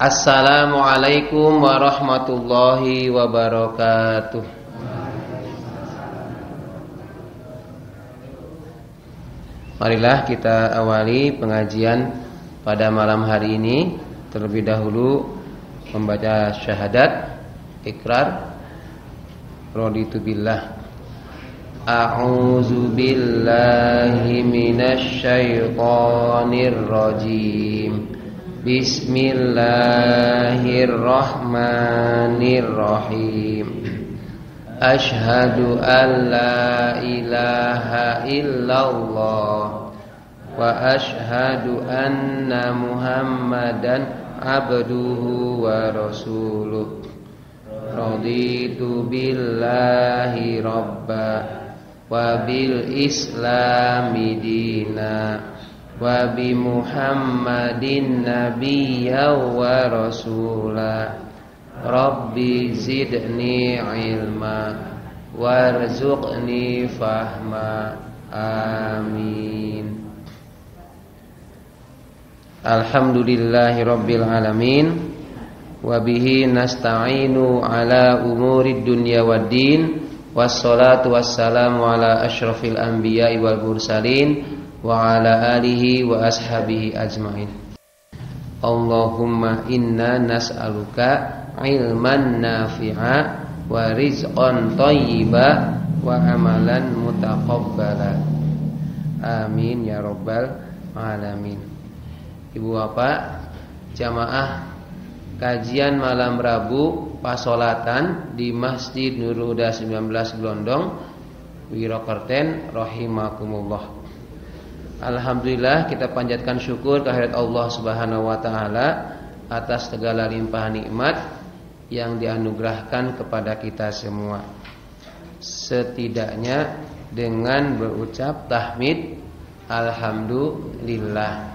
Assalamualaikum warahmatullahi wabarakatuh. Marilah kita awali pengajian pada malam hari ini. Terlebih dahulu membaca syahadat ikrar. Raditu billah. A'udzu billahi minasy syaithanir rajim. Bismillahirrahmanirrahim. Asyhadu an la ilaha illallah wa asyhadu anna Muhammadan abduhu wa rasuluh. Raditu billahi rabba wa bil islami dina wa bi Muhammadin nabiyya wa rasula. Rabbi zidni ilma warzuqni fahma. Amin. Alhamdulillahi rabbil alamin. Wa bihi nasta'inu ala umurid dunya waddin. Wassalatu wassalamu ala asyrafil anbiya'i wal mursalin wa ala alihi wa ashabihi ajmain. Allahumma inna nas'aluka ilman nafi'a wa rizqan thayyiba wa amalan mutaqabbala. Amin ya rabbal alamin. Ibu bapak jamaah kajian malam Rabu pasolatan di Masjid Nurul Huda 19 Glondong Wirokerten rahimakumullah. Alhamdulillah kita panjatkan syukur kehadirat Allah Subhanahu wa taala atas segala limpahan nikmat yang dianugerahkan kepada kita semua. Setidaknya dengan berucap tahmid alhamdulillah.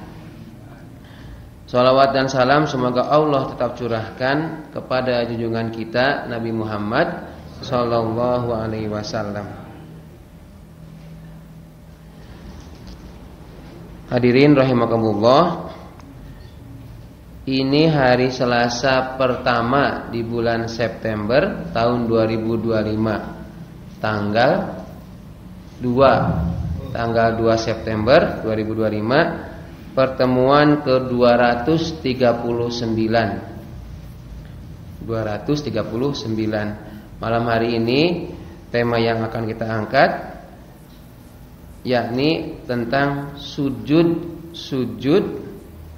Salawat dan salam semoga Allah tetap curahkan kepada junjungan kita Nabi Muhammad sallallahu alaihi wasallam. Hadirin rahimakumullah. Ini hari Selasa pertama di bulan September tahun 2025. Tanggal 2 September 2025, pertemuan ke-239. Malam hari ini tema yang akan kita angkat yakni tentang sujud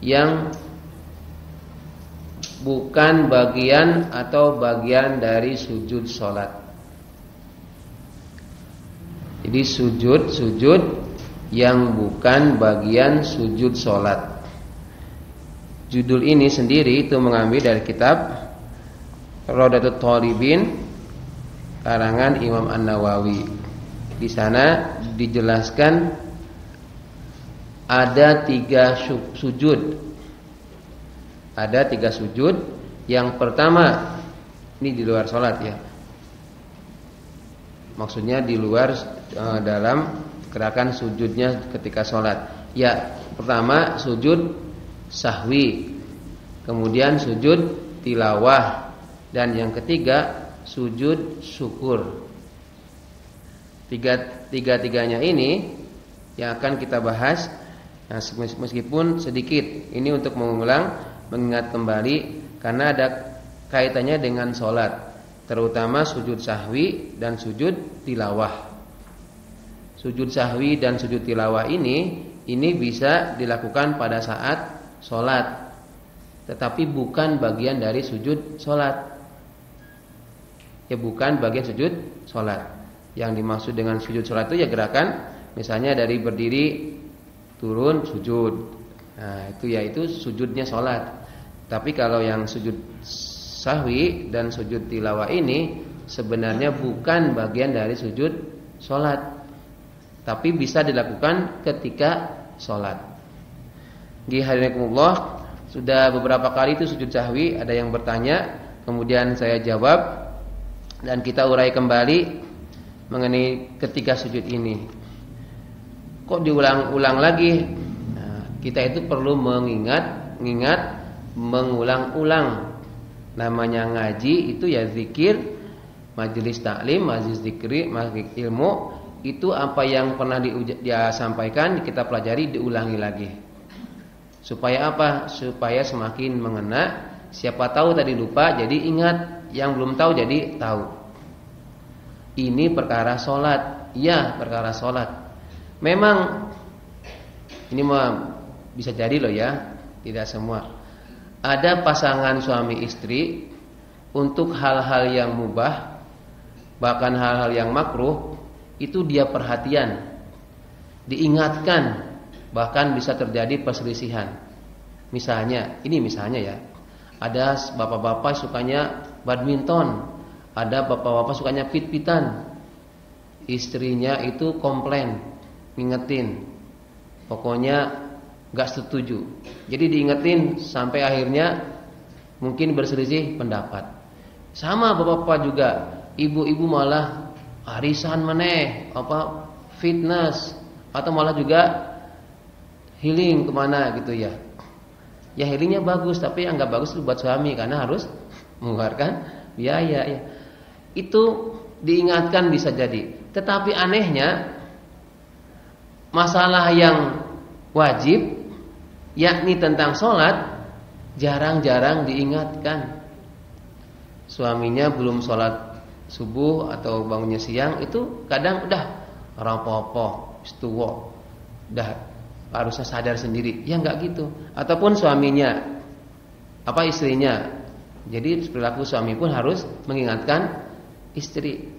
yang bukan bagian atau bagian dari sujud sholat. Jadi sujud yang bukan bagian sujud sholat. Judul ini sendiri itu mengambil dari kitab Raudatul Thalibin karangan Imam An-Nawawi. Di sana dijelaskan ada 3 sujud. Ada 3 sujud. Yang pertama, ini di luar sholat ya. Maksudnya di luar dalam gerakan sujudnya ketika sholat. Ya, pertama sujud sahwi, kemudian sujud tilawah, dan yang ketiga sujud syukur. Tiga-tiganya ini yang akan kita bahas. Nah, meskipun sedikit, ini untuk mengingat kembali karena ada kaitannya dengan sholat, terutama sujud sahwi dan sujud tilawah. Sujud sahwi dan sujud tilawah ini bisa dilakukan pada saat sholat, tetapi bukan bagian dari sujud sholat. Ya, bukan bagian sujud sholat. Yang dimaksud dengan sujud sholat itu ya gerakan, misalnya dari berdiri turun sujud. Nah, itu sujudnya sholat. Tapi kalau yang sujud sahwi dan sujud tilawah ini sebenarnya bukan bagian dari sujud sholat, tapi bisa dilakukan ketika sholat. Di hadirinkumullah, sudah beberapa kali itu sujud sahwi, ada yang bertanya, kemudian saya jawab dan kita urai kembali mengenai ketiga sujud ini. Kok diulang-ulang lagi? Nah, kita itu perlu mengingat mengulang-ulang. Namanya ngaji itu ya zikir, majelis taklim, majelis zikri, majelis ilmu, itu apa yang pernah dia sampaikan kita pelajari diulangi lagi. Supaya apa? Supaya semakin mengena. Siapa tahu tadi lupa jadi ingat, yang belum tahu jadi tahu. Ini perkara sholat. Ya, perkara sholat. Memang ini mah bisa jadi loh ya, tidak semua. Ada pasangan suami istri untuk hal-hal yang mubah, bahkan hal-hal yang makruh, itu dia perhatian, diingatkan, bahkan bisa terjadi perselisihan. Misalnya, ini misalnya ya, ada bapak-bapak sukanya badminton, ada bapak-bapak sukanya pit-pitan, istrinya itu komplain, ngingetin, pokoknya gak setuju. Jadi diingetin sampai akhirnya mungkin berselisih pendapat. Sama bapak-bapak juga, ibu-ibu malah arisan meneh, fitness, atau malah juga healing kemana gitu ya. Ya healingnya bagus, tapi yang gak bagus itu buat suami karena harus mengeluarkan biaya ya. Itu diingatkan bisa jadi. Tetapi anehnya masalah yang wajib, yakni tentang sholat, jarang-jarang diingatkan. Suaminya belum sholat subuh atau bangunnya siang, itu kadang udah rapopo, istuwo, udah harusnya sadar sendiri. Ya enggak gitu. Ataupun suaminya, istrinya. Jadi perilaku suami pun harus mengingatkan istri.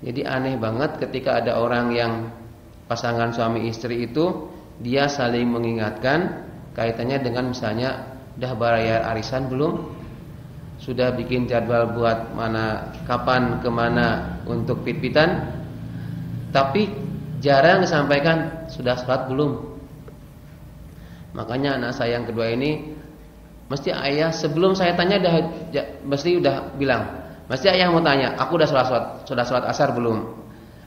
Jadi aneh banget ketika ada orang yang pasangan suami istri itu dia saling mengingatkan kaitannya dengan misalnya udah bayar arisan belum, sudah bikin jadwal buat kapan kemana untuk pit-pitan, tapi jarang disampaikan sudah sholat belum. Makanya anak saya yang kedua ini mesti ayah sebelum saya tanya mesti udah bilang, mesti ayah mau tanya, aku udah sholat asar belum?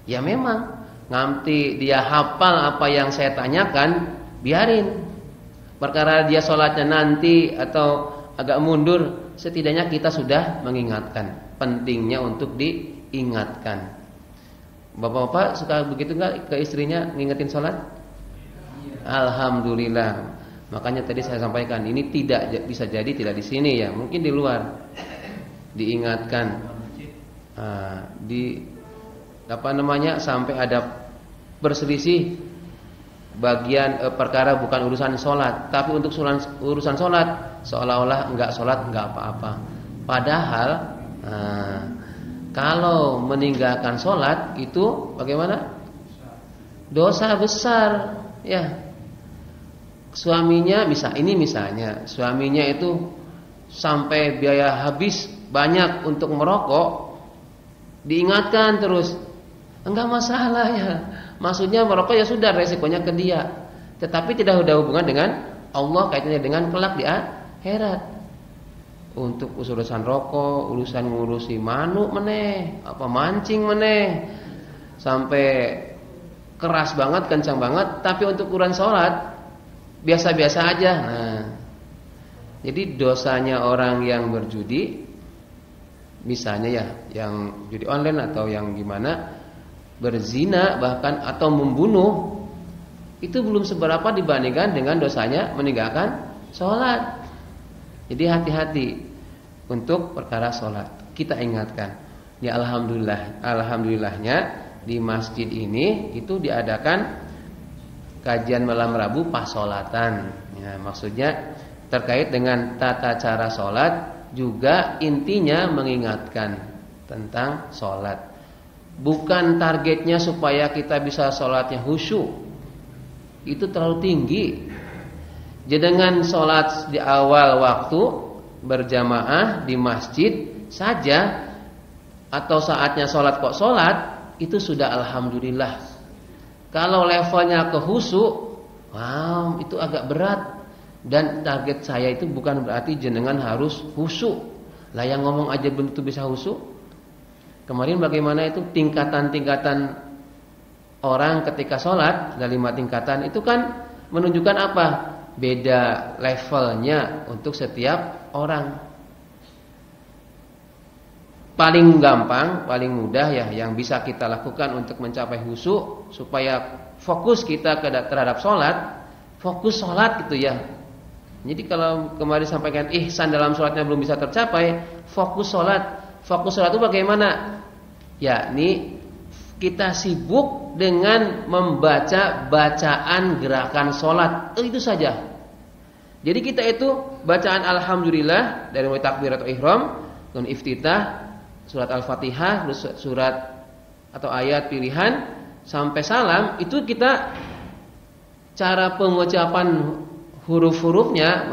Ya memang nanti dia hafal apa yang saya tanyakan, biarin. Perkara dia sholatnya nanti atau agak mundur, setidaknya kita sudah mengingatkan. Pentingnya untuk diingatkan. Bapak-bapak suka begitu enggak ke istrinya ngingetin sholat? Alhamdulillah. Makanya tadi saya sampaikan ini tidak bisa jadi tidak di sini ya, mungkin di luar diingatkan. Sampai ada berselisih bagian perkara bukan urusan sholat, tapi untuk urusan sholat seolah-olah enggak sholat enggak apa-apa. Padahal kalau meninggalkan sholat itu bagaimana? Dosa besar ya. Misalnya suaminya itu sampai biaya habis banyak untuk merokok, diingatkan terus. Enggak masalah ya. Maksudnya merokok ya sudah resikonya ke dia. Tetapi tidak ada hubungan dengan Allah, kaitannya dengan kelak di akhirat. Untuk urusan rokok, urusan ngurusi manuk meneh, mancing meneh, sampai keras banget, kencang banget. Tapi untuk ukuran sholat biasa-biasa aja. Jadi dosanya orang yang berjudi, misalnya ya, yang judi online atau yang gimana, berzina bahkan atau membunuh, itu belum seberapa dibandingkan dengan dosanya meninggalkan sholat. Jadi hati-hati untuk perkara sholat. Kita ingatkan. Ya alhamdulillahnya di masjid ini itu diadakan kajian malam Rabu pas sholatan. Ya, maksudnya terkait dengan tata cara sholat, juga intinya mengingatkan tentang sholat. Bukan targetnya supaya kita bisa sholatnya khusyuk, itu terlalu tinggi. Jadi dengan sholat di awal waktu berjamaah di masjid saja, atau saatnya sholat kok sholat, itu sudah alhamdulillah. Kalau levelnya ke khusyuk, itu agak berat. Dan target saya itu bukan berarti jenengan harus khusyuk. Lah yang ngomong aja belum tentu bisa khusyuk. Kemarin bagaimana itu tingkatan-tingkatan orang ketika sholat, ada 5 tingkatan, itu kan menunjukkan apa? beda levelnya untuk setiap orang. Paling gampang, paling mudah ya yang bisa kita lakukan untuk mencapai khusyuk supaya fokus kita terhadap sholat, fokus sholat gitu ya. Jadi kalau kemarin sampaikan ihsan dalam sholatnya belum bisa tercapai, fokus sholat. Fokus sholat itu bagaimana? Yakni kita sibuk dengan membaca bacaan gerakan sholat, itu saja. Jadi kita itu bacaan alhamdulillah dari mulai takbir atau ihram, dan iftitah, surat Al-Fatihah, surat atau ayat pilihan sampai salam, itu kita cara pengucapan huruf-hurufnya,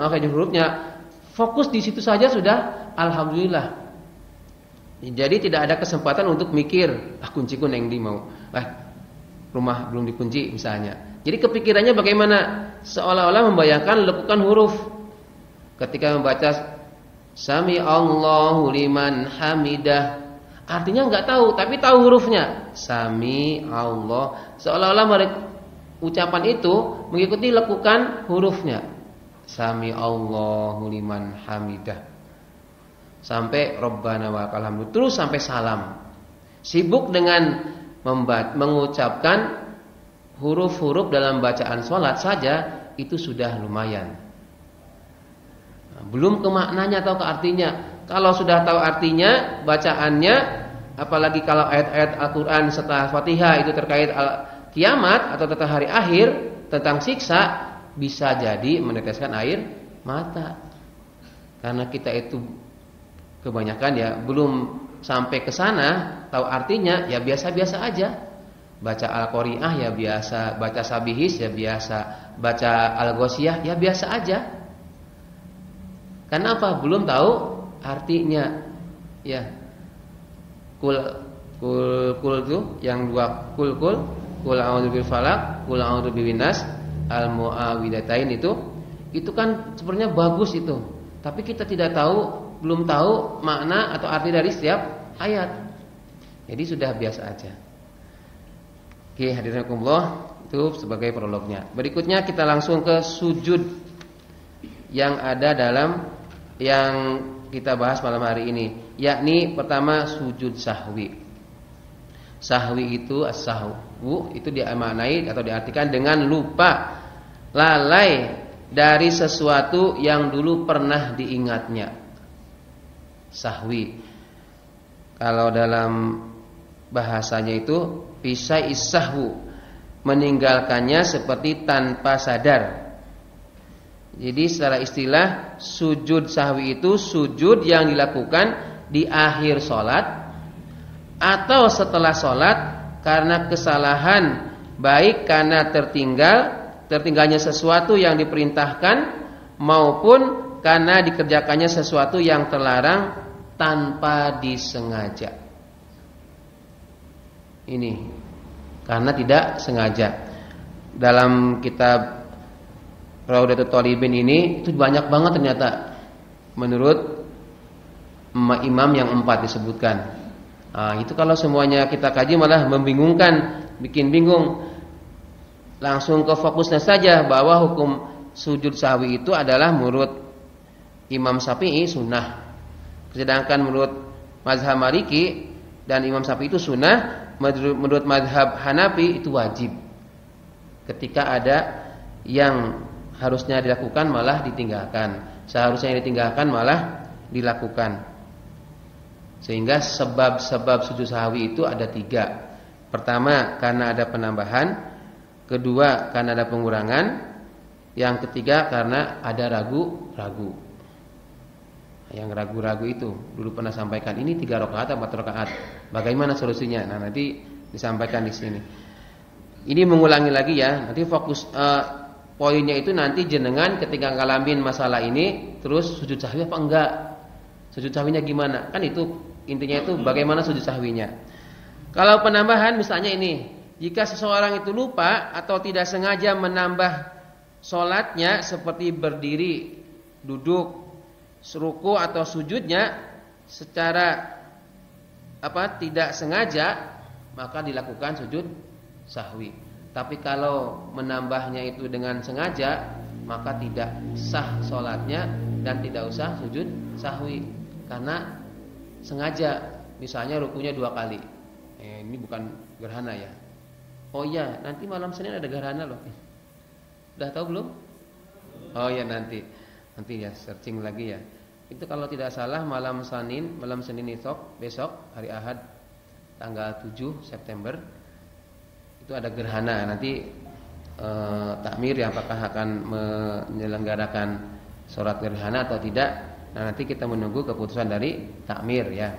fokus di situ saja sudah alhamdulillah. Jadi tidak ada kesempatan untuk mikir, kunciku neng di mau, rumah belum dikunci misalnya. Jadi kepikirannya bagaimana? Seolah-olah membayangkan lekukan huruf ketika membaca Sami Allahu liman hamidah. Artinya enggak tahu, tapi tahu hurufnya. Sami Allah. Seolah-olah ucapan itu mengikuti lekukan hurufnya. Sami Allahu liman hamidah. Sampai Rabbana wa lakal hamdu, terus sampai salam. Sibuk dengan mengucapkan huruf-huruf dalam bacaan sholat saja itu sudah lumayan. Belum ke maknanya atau ke artinya. Kalau sudah tahu artinya, bacaannya, apalagi kalau ayat-ayat Al-Quran setelah Fatihah itu terkait kiamat atau tentang hari akhir, tentang siksa, bisa jadi meneteskan air mata. Karena kita itu kebanyakan ya belum sampai ke sana, tahu artinya ya biasa-biasa aja. Baca Al-Qari'ah ya biasa, baca Sabihis ya biasa, baca Al-Ghoshiyah ya biasa aja. Karena apa? Belum tahu artinya. Ya. Kul itu yang dua kul a'udzu bil falaq, kul a'udzu bin nas, al-mu'awwidhatain itu kan sebenarnya bagus itu. Tapi kita tidak tahu, belum tahu makna atau arti dari setiap ayat. Jadi sudah biasa aja. Oke, hadirin itu sebagai prolognya. Berikutnya kita langsung ke sujud yang ada dalam yang kita bahas malam hari ini, yakni pertama sujud sahwi. Sahwi itu as-sahwu itu dimaknai atau diartikan dengan lupa, lalai dari sesuatu yang dulu pernah diingatnya. Sahwi. Kalau dalam bahasanya itu pisai sahwu, meninggalkannya seperti tanpa sadar. Jadi secara istilah sujud sahwi itu sujud yang dilakukan di akhir sholat atau setelah sholat karena kesalahan, baik karena tertinggalnya sesuatu yang diperintahkan maupun karena dikerjakannya sesuatu yang terlarang tanpa disengaja. Ini karena tidak sengaja. Dalam kitab Raudatul Thalibin ini itu banyak banget ternyata menurut imam yang 4 disebutkan. Itu kalau semuanya kita kaji malah membingungkan, bikin bingung. Langsung ke fokusnya saja bahwa hukum sujud sahwi itu adalah menurut Imam Syafi'i sunnah. Sedangkan menurut mazhab Maliki dan Imam Syafi'i itu sunnah, menurut mazhab Hanafi itu wajib. Ketika ada yang harusnya dilakukan malah ditinggalkan, seharusnya yang ditinggalkan malah dilakukan. Sehingga sebab-sebab sujud sahwi itu ada 3. Pertama karena ada penambahan, kedua karena ada pengurangan, yang ketiga karena ada ragu-ragu. Yang ragu-ragu itu dulu pernah sampaikan, ini 3 rakaat atau 4 rakaat, bagaimana solusinya? Nah nanti disampaikan di sini. Ini mengulangi lagi ya, nanti fokus poinnya itu nanti jenengan ketika ngalamin masalah ini terus sujud sahwi apa enggak, sujud sahwinya gimana, kan itu intinya itu bagaimana sujud sahwinya. Kalau penambahan misalnya ini, jika seseorang itu lupa atau tidak sengaja menambah sholatnya seperti berdiri, duduk, ruku atau sujudnya secara tidak sengaja, maka dilakukan sujud sahwi. Tapi kalau menambahnya itu dengan sengaja, maka tidak sah sholatnya dan tidak usah sujud sahwi karena sengaja misalnya rukunya 2 kali. Ini bukan gerhana ya. Oh iya, nanti malam Senin ada gerhana loh. Udah tahu belum? Oh ya nanti ya searching lagi ya. Itu kalau tidak salah malam Senin besok hari Ahad tanggal 7 September itu ada gerhana. Nanti takmir yang apakah akan menyelenggarakan sholat gerhana atau tidak. Nah, nanti kita menunggu keputusan dari takmir ya.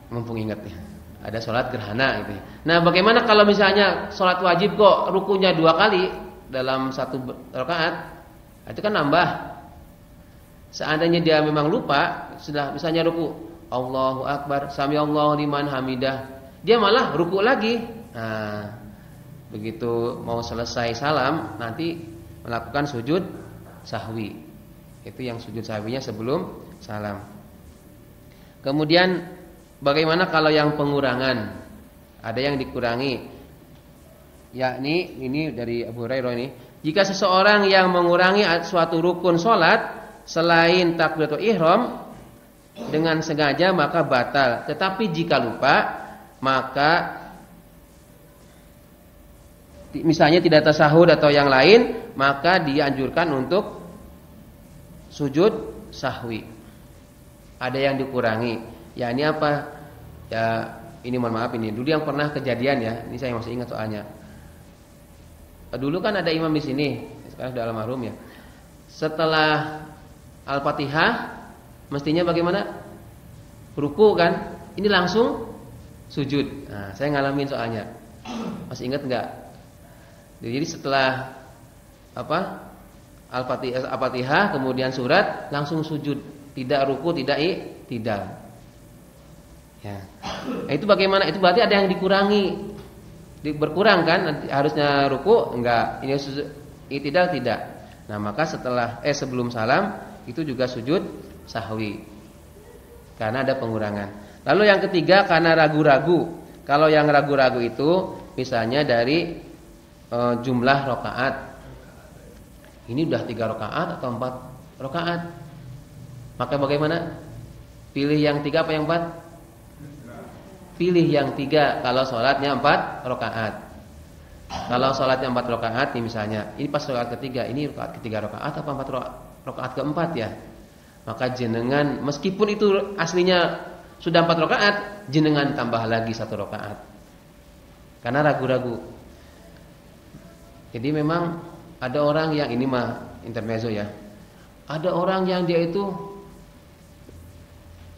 Mumpung ingat ya, ada sholat gerhana gitu. Nah, bagaimana kalau misalnya sholat wajib kok rukunya 2 kali dalam 1 rakaat? Itu kan nambah. Seandainya dia memang lupa, sudah misalnya ruku, Allahu Akbar, sami Allahu liman hamidah, dia malah ruku lagi. Nah, begitu mau selesai salam, nanti melakukan sujud sahwi. Itu yang sujud sahwinya sebelum salam. Kemudian bagaimana kalau yang pengurangan? Ada yang dikurangi. Yakni ini dari Abu Hurairah ini, jika seseorang yang mengurangi suatu rukun salat selain takbiratul ihram dengan sengaja maka batal. Tetapi jika lupa, maka misalnya tidak tasahud atau yang lain, maka dianjurkan untuk sujud sahwi. Ada yang dikurangi. Ya ini apa? Ya ini mohon maaf ini. Dulu yang pernah kejadian ya. Ini saya masih ingat soalnya. Dulu kan ada imam di sini. Sekarang sudah almarhum ya. Setelah Al-Fatihah mestinya bagaimana? Ruku kan? Ini langsung sujud. Nah, saya ngalamin soalnya. Masih ingat enggak? Jadi setelah Al-Fatihah kemudian surat langsung sujud, tidak ruku, tidak i'tidal. Ya. Nah, itu bagaimana? Itu berarti ada yang dikurangi. Berkurang kan? Nanti harusnya ruku enggak, ini i'tidal tidak. Nah, maka sebelum salam itu juga sujud sahwi. Karena ada pengurangan. Lalu yang ketiga karena ragu-ragu. Kalau yang ragu-ragu itu misalnya dari jumlah rakaat. Ini udah 3 rakaat atau 4 rakaat. Maka bagaimana? Pilih yang 3 apa yang 4? Pilih yang 3 kalau sholatnya 4 rakaat. Kalau sholatnya 4 rakaat nih misalnya, ini pas rakaat ketiga, ini rakaat ketiga rakaat apa 4 rakaat keempat ya? Maka jenengan meskipun itu aslinya sudah 4 rakaat, jenengan tambah lagi 1 rakaat. Karena ragu-ragu. Jadi memang ada orang yang ini mah intermezzo ya. Ada orang yang dia itu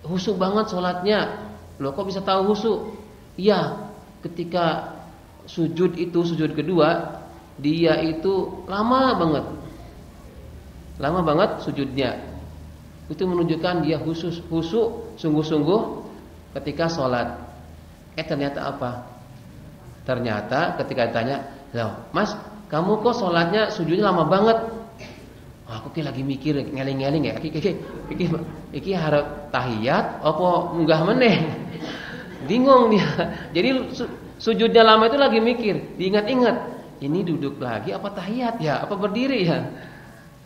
khusyuk banget sholatnya. Loh kok bisa tahu khusyuk? Iya, ketika sujud kedua, dia itu lama banget sujudnya. Itu menunjukkan dia khusyuk sungguh-sungguh ketika sholat. Ternyata apa? Ternyata ketika ditanya, "Loh, Mas, kamu kok sholatnya sujudnya lama banget?" Aku lagi mikir ngeling-ngeling ya. Iki harap tahiyat apa munggah meneh. Bingung dia. Jadi sujudnya lama itu lagi mikir, diingat-ingat. Ini duduk lagi apa tahiyat ya? Apa berdiri ya?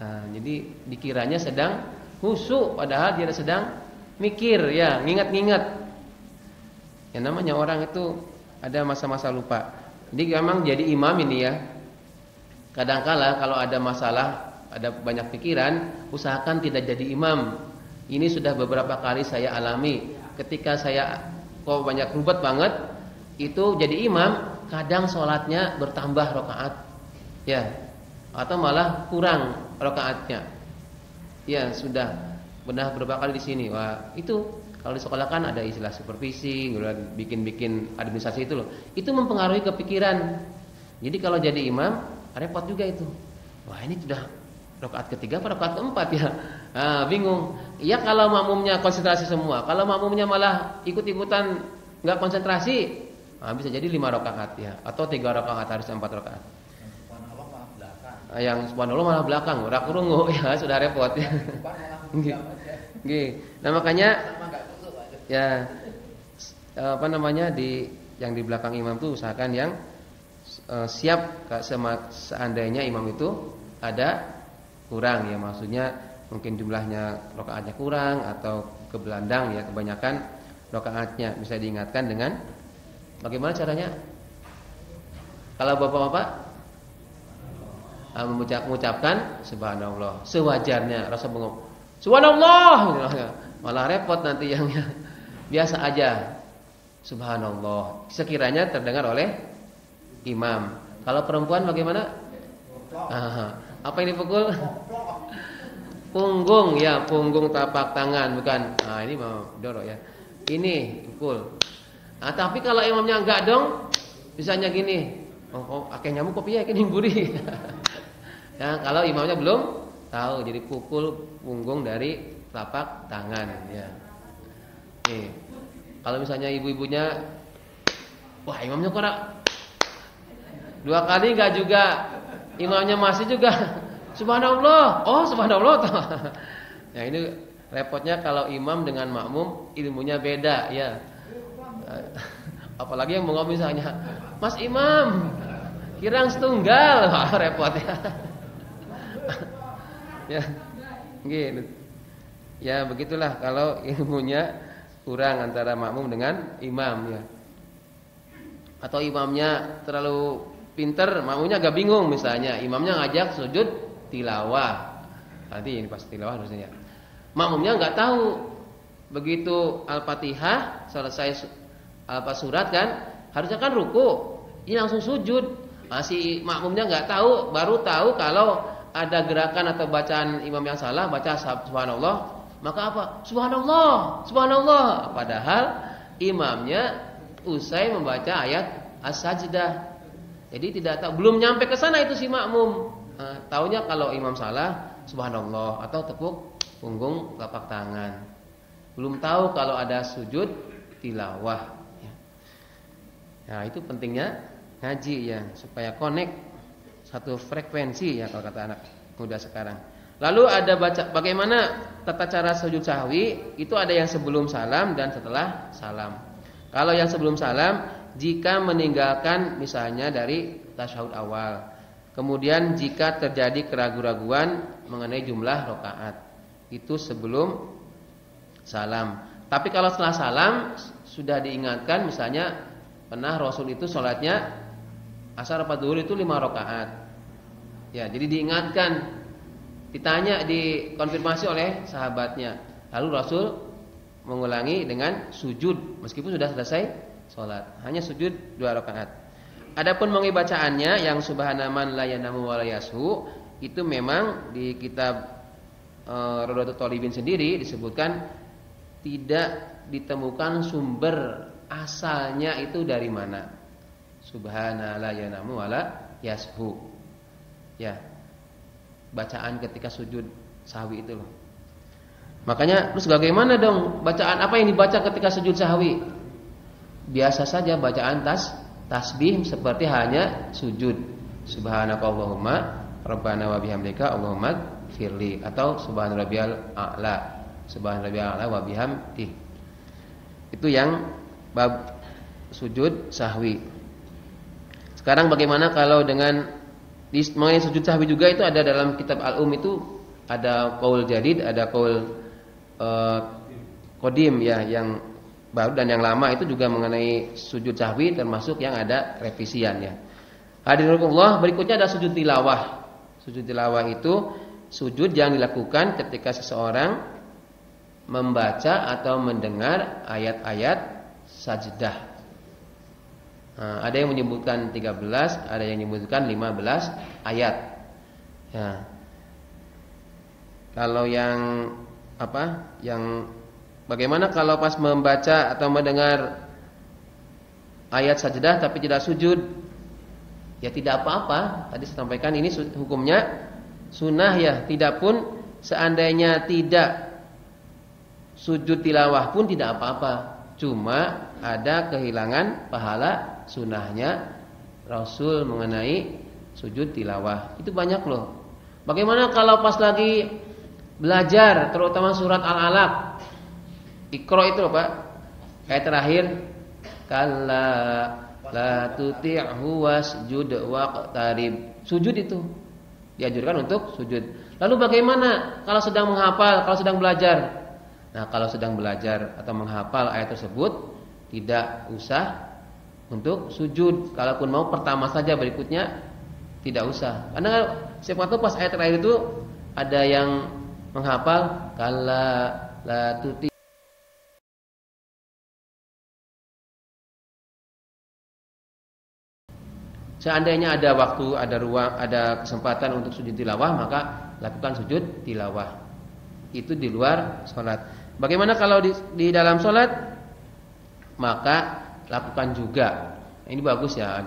Nah, jadi dikiranya sedang khusyuk padahal dia sedang mikir ya, ngingat-ngingat. Yang namanya orang itu ada masa-masa lupa. Jadi memang jadi imam ini ya. Kadangkala kalau ada masalah, ada banyak pikiran, usahakan tidak jadi imam. Ini sudah beberapa kali saya alami. Ketika saya kok banyak ribet banget, itu jadi imam, kadang sholatnya bertambah rakaat, ya, atau malah kurang rakaatnya. Ya sudah benar beberapa kali di sini. Wah itu kalau di sekolah kan ada istilah supervisi, bikin administrasi itu loh. Itu mempengaruhi kepikiran. Jadi kalau jadi imam repot juga itu. Wah ini sudah rakaat ketiga apa rakaat keempat ya? Bingung. Ya kalau makmumnya konsentrasi semua, kalau makmumnya malah ikut-ikutan nggak konsentrasi, bisa jadi 5 rakaat ya, atau 3 rakaat harusnya 4 rakaat. Yang subhanallah malah belakang, ora krungu ya sudah repot ya. Nah makanya ya yang di belakang imam tuh usahakan yang siap seandainya imam itu ada kurang ya, maksudnya mungkin jumlahnya rakaatnya kurang atau kebelandang ya, kebanyakan rakaatnya. Bisa diingatkan dengan bagaimana caranya? Kalau bapak-bapak mengucapkan subhanallah sewajarnya, rasa bengong subhanallah malah repot nanti yang biasa aja subhanallah sekiranya terdengar oleh imam. Kalau perempuan bagaimana? Apa yang dipukul? Punggung ya, punggung tapak tangan bukan. Ini mau dorok ya. Ini pukul. Tapi kalau imamnya enggak dong, bisanya gini. Akeh nyamuk kopi ya kini buri. Ya, kalau imamnya belum tahu, jadi pukul punggung dari telapak tangan ya. Kalau misalnya ibu-ibunya, wah imamnya kok 2 kali enggak juga, imamnya masih juga subhanallah. Oh subhanallah. Ya ini repotnya kalau imam dengan makmum ilmunya beda ya. Apalagi yang mau misalnya, Mas Imam kirang setunggal, repot ya. Ya, gitu. Ya begitulah kalau ilmunya kurang antara makmum dengan imam ya. Atau imamnya terlalu pinter, makmumnya agak bingung misalnya, imamnya ngajak sujud tilawah. Nanti ini pas tilawah harusnya. Makmumnya nggak tahu. Begitu Al-Fatihah selesai surat kan, harusnya kan ruku, ini langsung sujud. Si makmumnya nggak tahu, baru tahu kalau ada gerakan atau bacaan imam yang salah, baca subhanallah, maka apa? Subhanallah, subhanallah. Padahal imamnya usai membaca ayat As-Sajdah. Jadi tidak tahu, belum nyampe ke sana itu si makmum. Taunya kalau imam salah subhanallah atau tepuk punggung telapak tangan. Belum tahu kalau ada sujud tilawah. Nah, itu pentingnya ngaji ya, supaya connect satu frekuensi ya kalau kata anak muda sekarang. Lalu ada bagaimana tata cara sujud sahwi, itu ada yang sebelum salam dan setelah salam. Kalau yang sebelum salam, jika meninggalkan misalnya dari tasyahud awal. Kemudian jika terjadi keraguan-raguan mengenai jumlah rakaat, itu sebelum salam. Tapi kalau setelah salam sudah diingatkan, misalnya pernah Rasul itu sholatnya asar apa zuhur itu 5 rakaat. Ya, jadi diingatkan, ditanya, dikonfirmasi oleh sahabatnya. Lalu Rasul mengulangi dengan sujud meskipun sudah selesai sholat, hanya sujud 2 rakaat. Adapun mengenai bacaannya yang subhanaman la yanamu wa la yashu, itu memang di kitab Rawdatul Thalibin sendiri disebutkan tidak ditemukan sumber asalnya itu dari mana. Subhana la yanamu wa la yashu. Ya. Bacaan ketika sujud sahwi itu loh. Makanya terus bagaimana dong bacaan apa yang dibaca ketika sujud sahwi? Biasa saja bacaan tasbih seperti hanya sujud. Subhanakallahumma rabbana wa bihamdika Allahumma firli, atau subhanarabbiyal a'la, subhanarabbiyal a'la wa bihamdih. Itu yang bab sujud sahwi. Sekarang bagaimana kalau dengan mengenai sujud sahwi juga, itu ada dalam kitab Al-Um, itu ada qaul jadid, ada qaul qadim ya, yang baru dan yang lama itu juga mengenai sujud sahwi, termasuk yang ada revisiannya. Hadirinullah, berikutnya ada sujud tilawah. Sujud tilawah itu sujud yang dilakukan ketika seseorang membaca atau mendengar ayat-ayat sajdah. Ada yang menyebutkan 13, ada yang menyebutkan 15 ayat. Ya. Kalau yang yang bagaimana kalau pas membaca atau mendengar ayat sajdah tapi tidak sujud? Ya tidak apa-apa. Tadi saya sampaikan ini hukumnya sunnah ya. Tidak pun seandainya tidak sujud tilawah pun tidak apa-apa. Cuma ada kehilangan pahala sunnahnya Rasul mengenai sujud tilawah. Itu banyak loh. Bagaimana kalau pas lagi belajar, terutama surat Al-Alaq, Iqra itu loh Pak, ayat terakhir, kalla la tuti'hu wasjud waqtarib. Sujud itu Dianjurkan untuk sujud. Lalu bagaimana kalau sedang menghafal, kalau sedang belajar? Nah, kalau sedang belajar atau menghafal ayat tersebut tidak usah untuk sujud. Kalaupun mau pertama saja, berikutnya tidak usah. Karena setiap waktu pas ayat terakhir itu ada yang menghafal kalla la tuti. Seandainya ada waktu, ada ruang, ada kesempatan untuk sujud tilawah, maka lakukan sujud tilawah. Itu di luar sholat. Bagaimana kalau di dalam sholat? Maka lakukan juga. Ini bagus ya.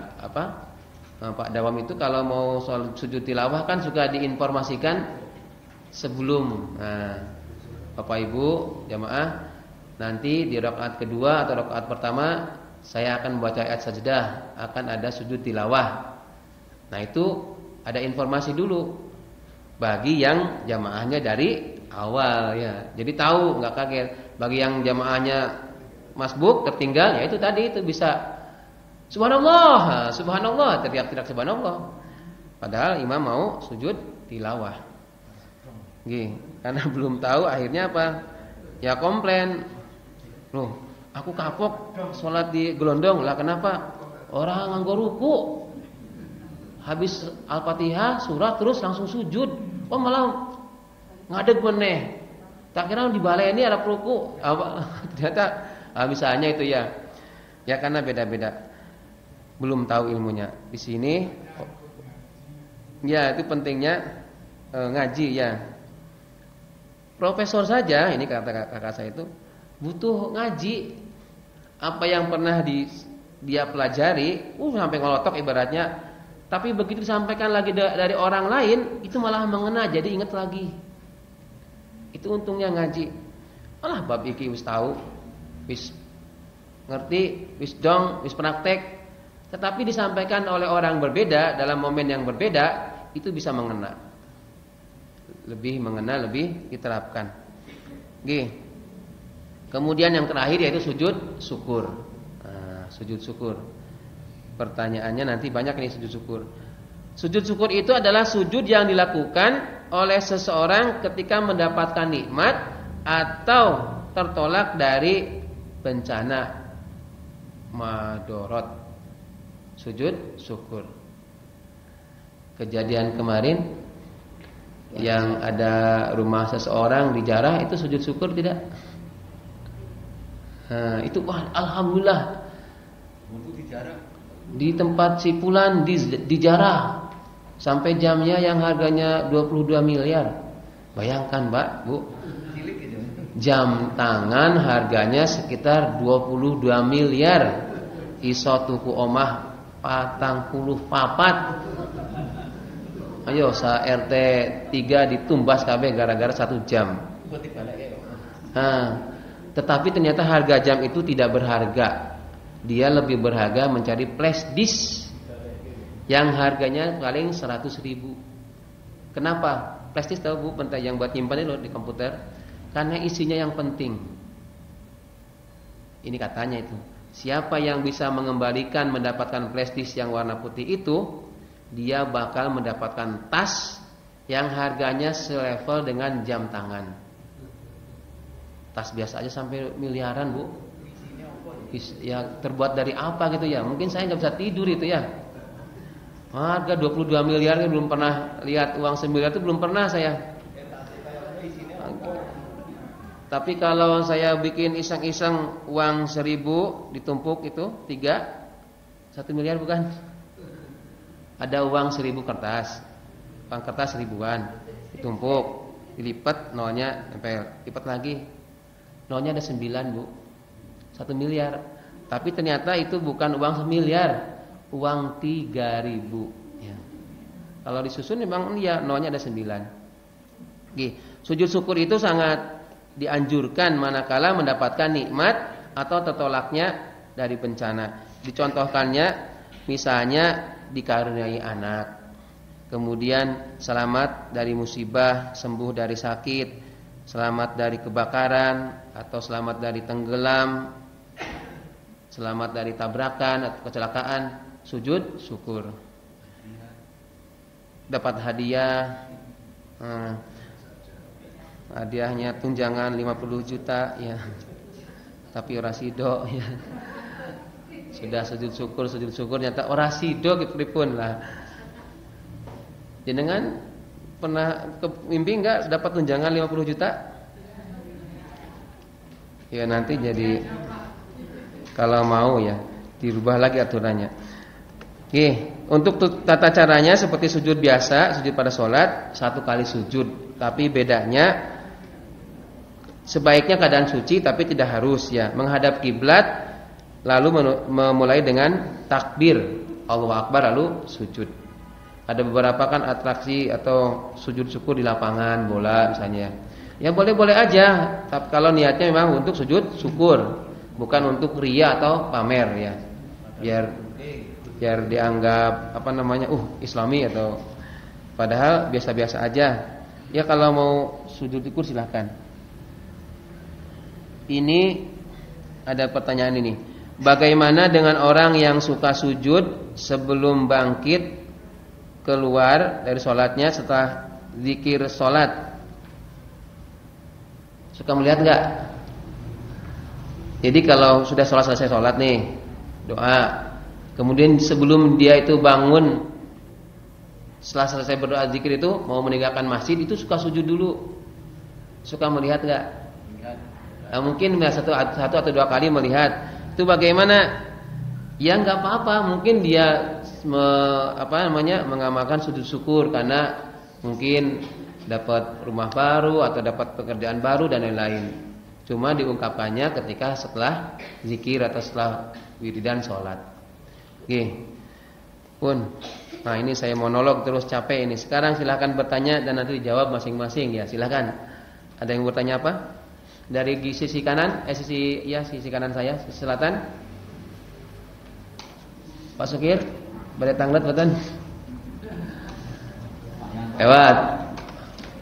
Pak Dawam itu kalau mau sholat sujud tilawah kan suka diinformasikan sebelum. Nah, Bapak Ibu jamaah, nanti di rakaat kedua atau rakaat pertama saya akan membaca ayat sajdah, akan ada sujud tilawah. Nah, itu ada informasi dulu bagi yang jamaahnya dari awal ya. Jadi tahu, nggak kaget. Bagi yang jamaahnya masbuk tertinggal, ya itu tadi itu bisa subhanallah, subhanallah, teriak-teriak subhanallah. Padahal imam mau sujud tilawah. Karena belum tahu akhirnya apa? Ya komplain. Loh, aku kapok sholat di gelondong lah, kenapa? Orang nganggo ruku, habis Al-Fatihah surat terus langsung sujud. Oh malah ngadeg meneh. Tak kira di balai ini ada ruku. Ternyata misalnya itu ya. Ya karena beda-beda. Belum tahu ilmunya. Di sini ya itu pentingnya ngaji ya. Profesor saja, ini kata kakak saya itu butuh ngaji. Apa yang pernah dia pelajari, sampai ngolotok ibaratnya. Tapi begitu disampaikan lagi dari orang lain, itu malah mengena, jadi ingat lagi. Itu untungnya ngaji. Alah bab iki wis tahu, wis ngerti, wis dong, wis praktek. Tetapi disampaikan oleh orang berbeda dalam momen yang berbeda, itu bisa mengena. Lebih mengena, lebih diterapkan. Kemudian yang terakhir yaitu sujud syukur. Sujud syukur. Pertanyaannya nanti banyak nih sujud syukur. Sujud syukur itu adalah sujud yang dilakukan oleh seseorang ketika mendapatkan nikmat atau tertolak dari bencana madorot. Sujud syukur. Kejadian kemarin yang ada rumah seseorang dijarah, itu sujud syukur tidak? Itu alhamdulillah di tempat si fulan dijarah sampai jamnya yang harganya 22 miliar. Bayangkan Mbak, Bu, jam tangan harganya sekitar 22 miliar. Iso tuku omah 44. Ayo sa RT 3 ditumbas kabeh gara-gara 1 jam. Tetapi ternyata harga jam itu tidak berharga. Dia lebih berharga mencari flash disk yang harganya paling 100.000. Kenapa? Flash disk tahu Bu, yang buat nyimpan itu di komputer. Karena isinya yang penting. Ini katanya itu. Siapa yang bisa mengembalikan mendapatkan flash disk yang warna putih itu, dia bakal mendapatkan tas yang harganya selevel dengan jam tangan. Tas biasa aja sampai miliaran Bu. Ya terbuat dari apa gitu ya? Mungkin saya nggak bisa tidur itu ya. Harga 22 miliar belum pernah lihat uang 1 miliar itu belum pernah saya. Tapi kalau saya bikin iseng-iseng uang 1.000 ditumpuk itu 1 miliar bukan? Ada uang 1.000 kertas, uang kertas 1.000-an ditumpuk, dilipat, nolnya nempel, lipat lagi, nolnya ada 9 Bu, 1 miliar. Tapi ternyata itu bukan uang 1 miliar, uang 3.000 ya. Kalau disusun memang iya, nolnya ada 9. Sujud syukur itu sangat dianjurkan manakala mendapatkan nikmat atau tertolaknya dari bencana. Dicontohkannya misalnya dikaruniai anak, kemudian selamat dari musibah, sembuh dari sakit, selamat dari kebakaran atau selamat dari tenggelam, selamat dari tabrakan atau kecelakaan, sujud syukur. dapat hadiah, hadiahnya tunjangan 50 juta ya, tapi ora sido ya. Sudah sujud syukur nyata ora sido gitu pun lah. Jenengan pernah mimpi enggak dapat tunjangan 50 juta? Ya nanti jadi kalau mau ya dirubah lagi aturannya. Oke, untuk tata caranya seperti sujud biasa, sujud pada sholat 1 kali sujud. Tapi bedanya sebaiknya keadaan suci tapi tidak harus ya. Menghadap kiblat lalu memulai dengan takbir Allahu Akbar lalu sujud. Ada beberapa kan atraksi atau sujud syukur di lapangan bola misalnya. Ya boleh-boleh aja, tapi kalau niatnya memang untuk sujud syukur, bukan untuk riya atau pamer ya. Biar dianggap Islami atau padahal biasa-biasa aja. Ya kalau mau sujud syukur silahkan. Ini ada pertanyaan ini. Bagaimana dengan orang yang suka sujud sebelum bangkit keluar dari sholatnya setelah zikir sholat? Suka melihat enggak? Jadi kalau sudah selesai sholat nih, doa. Kemudian sebelum dia itu bangun, setelah selesai berdoa zikir itu mau meninggalkan masjid, itu suka sujud dulu. Suka melihat enggak? Nah, mungkin satu atau 2 kali melihat. Itu bagaimana? Ya enggak apa-apa, mungkin dia mengamalkan sujud syukur karena mungkin dapat rumah baru atau dapat pekerjaan baru dan lain-lain. Cuma diungkapkannya ketika setelah zikir atau setelah wiridan sholat. Oke. Pun. Nah, ini saya monolog terus capek ini. Sekarang silakan bertanya dan nanti dijawab masing-masing ya. Silakan. Ada yang bertanya apa? Dari sisi kanan, sisi kanan saya, sisi selatan. Pak Sukir, badai tanglet betul. Lewat.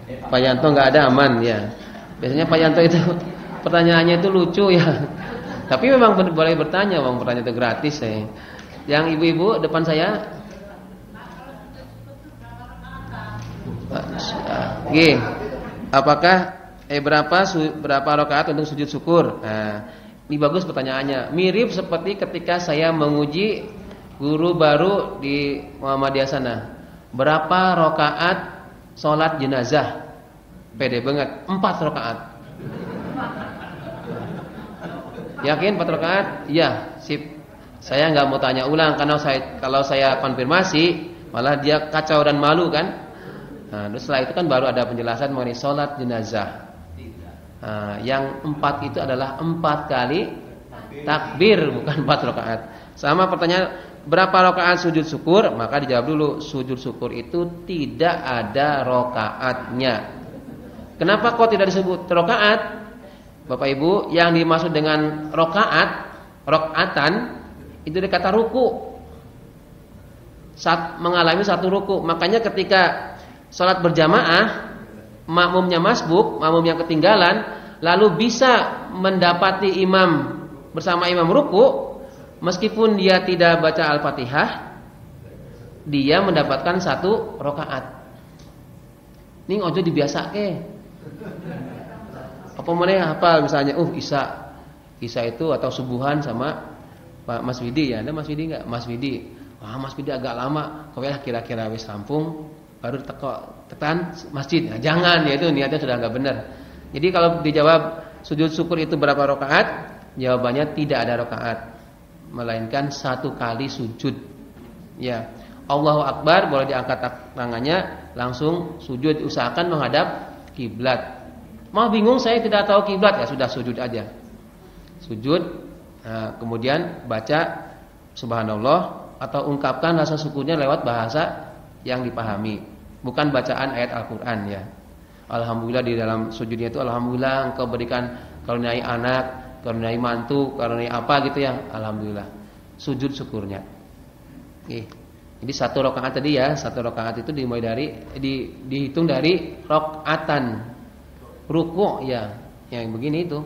Pak Yanto nggak ada aman ya. Biasanya Pak Yanto itu pertanyaannya itu lucu ya. Tapi memang boleh bertanya, bang, pertanyaan itu gratis ya. Yang ibu-ibu depan saya. Oke. Apakah berapa rakaat untuk sujud syukur? Nah, ini bagus pertanyaannya. Mirip seperti ketika saya menguji guru baru di Muhammadiyah sana. Berapa rakaat sholat jenazah? Pede banget. 4 rakaat. Yakin 4 rakaat? Iya, sip. Saya nggak mau tanya ulang karena kalau saya konfirmasi malah dia kacau dan malu kan. Nah, terus setelah itu kan baru ada penjelasan mengenai sholat jenazah. Nah, yang 4 itu adalah 4 kali takbir, bukan 4 rakaat. Sama pertanyaan berapa rakaat sujud syukur? Maka dijawab dulu, sujud syukur itu tidak ada rakaatnya. Kenapa kok tidak disebut rakaat? Bapak Ibu, yang dimaksud dengan rakaatan itu dari kata ruku. Saat mengalami satu ruku, makanya ketika salat berjamaah, makmumnya masbuk, makmum yang ketinggalan, lalu bisa mendapati imam bersama imam ruku, meskipun dia tidak baca Al-Fatihah, dia mendapatkan 1 rakaat. Ning ojo dibiasake. Apa meneh hafal misalnya, Isya itu atau subuhan sama Pak Mas Widi ya. Ada Mas Widi enggak? Mas Widi. Wah, Mas Widi agak lama. Kira-kira wis rampung baru tekan masjid. Nah, jangan, ya itu niatnya sudah enggak benar. Jadi kalau dijawab sujud syukur itu berapa rakaat? Jawabannya tidak ada rakaat, melainkan 1 kali sujud. Ya. Allahu Akbar boleh diangkat tangannya langsung sujud, usahakan menghadap kiblat. Mau bingung saya tidak tahu kiblat, ya sudah sujud aja. Sujud, nah, kemudian baca subhanallah atau ungkapkan rasa syukurnya lewat bahasa yang dipahami, bukan bacaan ayat Al-Qur'an ya. Alhamdulillah di dalam sujudnya itu alhamdulillah engkau berikan karuniai anak, karuniai mantu, karuniai apa gitu ya. Alhamdulillah. Sujud syukurnya. Oke. Jadi 1 rakaat tadi ya, 1 rakaat itu dimulai dari dihitung dari rakaatan. Ruku ya, yang begini itu.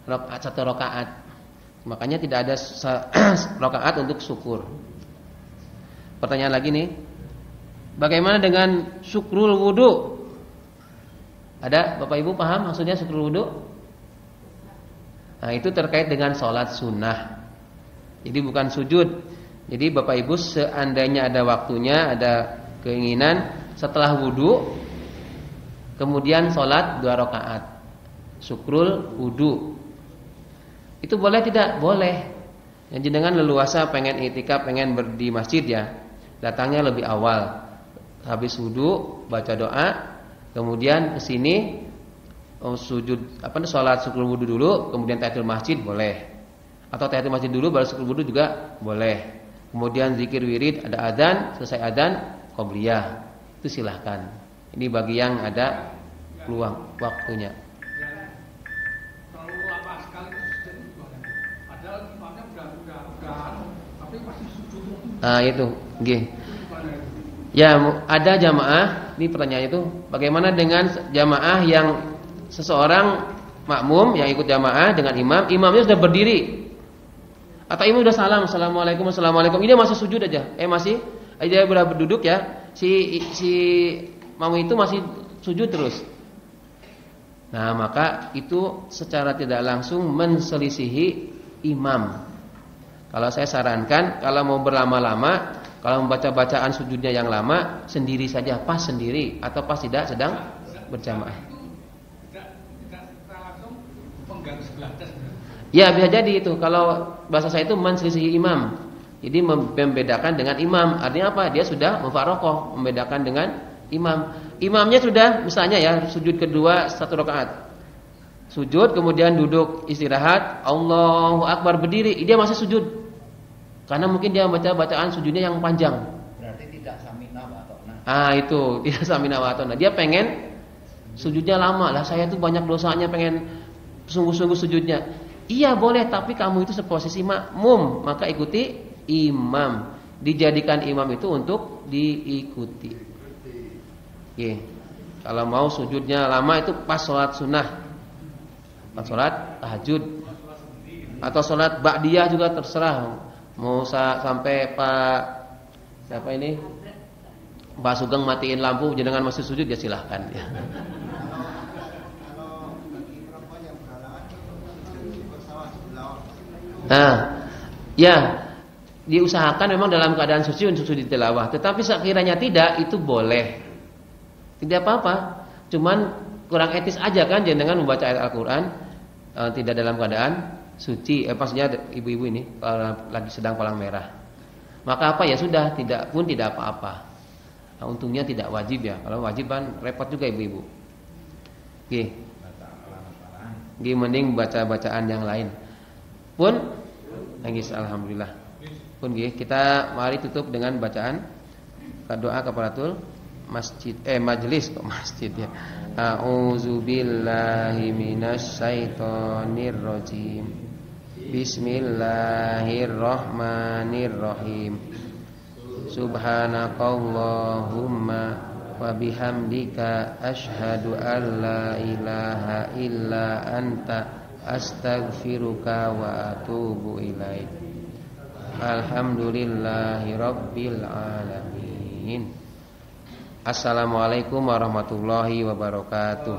Rakaat 1 rakaat. Makanya tidak ada rakaat untuk syukur. Pertanyaan lagi nih. Bagaimana dengan syukrul wudu? Ada Bapak Ibu paham maksudnya syukrul wudu? Nah, itu terkait dengan sholat sunnah. Jadi bukan sujud. Jadi Bapak Ibu seandainya ada waktunya, ada keinginan setelah wudu, kemudian sholat 2 rakaat, syukrul wudu, itu boleh tidak? Boleh. Yang jenengan leluasa pengen itikaf, pengen di masjid ya, datangnya lebih awal, habis wudu baca doa, kemudian ke sini sujud sholat syukrul wudu dulu, kemudian tahiyatul masjid boleh, atau tahiyatul masjid dulu baru syukrul wudu juga boleh. Kemudian zikir wirid, ada adzan, selesai adzan qobliyah, itu silahkan. Ini bagi yang ada peluang waktunya. Ah itu, nggih. Ya, ada jamaah, ini pertanyaan itu, bagaimana dengan jamaah yang seseorang makmum yang ikut jamaah dengan imam, imamnya sudah berdiri. Atau imam sudah salam, assalamualaikum, assalamualaikum. Ini masih sujud aja. Masih dia berduduk ya. Si makmum itu masih sujud terus. Nah, maka itu secara tidak langsung menselisihi imam. Kalau saya sarankan, kalau mau berlama-lama, kalau membaca bacaan sujudnya yang lama, sendiri saja, pas sendiri, atau pas tidak sedang berjamaah. Ya, bisa jadi itu. Kalau bahasa saya itu menselisihi imam. Jadi membedakan dengan imam. Artinya apa? Dia sudah mufaroqah, membedakan dengan imam. Imamnya sudah, misalnya ya, sujud kedua 1 rakaat. Sujud, kemudian duduk istirahat, Allahu Akbar, berdiri, dia masih sujud. Karena mungkin dia baca bacaan sujudnya yang panjang. Berarti tidak samina wa ta'na. Itu tidak samina wa ta'na. Dia pengen sujudnya lama lah. Saya tuh banyak dosanya, pengen sungguh-sungguh sujudnya. Iya boleh, tapi kamu itu seposisi makmum, maka ikuti imam. Dijadikan imam itu untuk diikuti. Oke. Kalau mau sujudnya lama itu pas sholat sunnah, pas sholat tahajud, atau sholat ba'diyah juga terserah. Mau sampai Pak siapa ini, Pak Sugeng matiin lampu, jenengan masih sujud ya silahkan ya. Nah, ya diusahakan memang dalam keadaan suci untuk sujud tilawah. Tetapi sekiranya tidak, itu boleh, tidak apa-apa. Cuman kurang etis aja kan jenengan membaca ayat Al-Quran tidak dalam keadaan suci. Maksudnya ibu-ibu ini lagi sedang palang merah. Maka apa ya sudah, tidak pun tidak apa-apa. Nah, untungnya tidak wajib ya. Kalau wajib kan repot juga ibu-ibu. Oke. Mending baca bacaan yang lain. Pun nangis alhamdulillah. Pun kita mari tutup dengan bacaan doa kafaratul masjid majelis kok masjid ya. A'udzubillahi minasyaitonir rajim. Bismillahirrahmanirrahim. Subhanakallahumma wa bihamdika asyhadu an la ilaha illa anta astaghfiruka wa atubu ilaik. Alhamdulillahi rabbil alamin. Assalamualaikum warahmatullahi wabarakatuh.